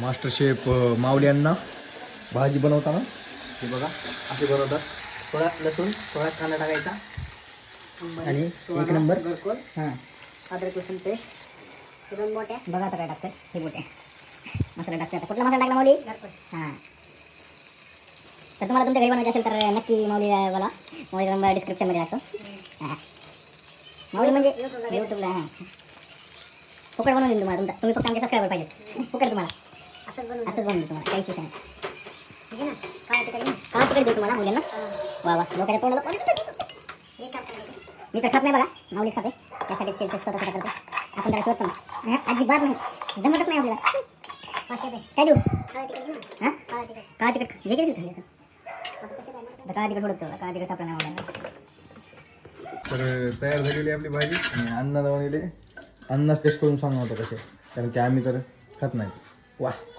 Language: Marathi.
मास्टर शेफ माऊली यांना भाजी बनवताना हे बघा असे बनवतात. थोडा लसूण थोडा कांदा टाकायचा आणि एक नंबर हां अद्रक लसूण पेस्ट 2 बोट्या. बघा आता काय टाकतात हे बोटे मसाला टाकतात. आता कुठला मसाला टाकला माऊली? हां तर तुम्हाला तुमच्या घरी बनवायचे असेल तर नक्की माऊलीला माऊलीचा नंबर डिस्क्रिप्शनमध्ये टाकतो. हां माऊली म्हणजे यूट्यूबला हां फुकट बनवून देईन तुम्हाला. तुम्ही फक्त आमचे सबस्क्रायबर पाहिजे फुकट तुम्हाला असंच बनवून देईन तुम्हाला काही विषय नाही. काळा तिकट देऊ तुम्हाला मुलींना. वा वा लोकांच्या तोंडाला पाणी सुटतं. मी तर खात नाही बघा माऊलीच खाते त्यासाठी ते स्वतः करते. आपण त्याला शोधतो ना अजिबात नाही जमतच नाही आपल्याला. काय देऊ हां काळा तिकट वेगळी खाल्ली असं तर काळा तिकट थोडं काळा तिकट सापडा नाही आवडला. तर तयार झालेली आपली भाजी आणि अण्णा बनवलेले. अण्णाच टेस्ट करून सांगणार होतं कसे कारण की आम्ही तर खात नाही. वा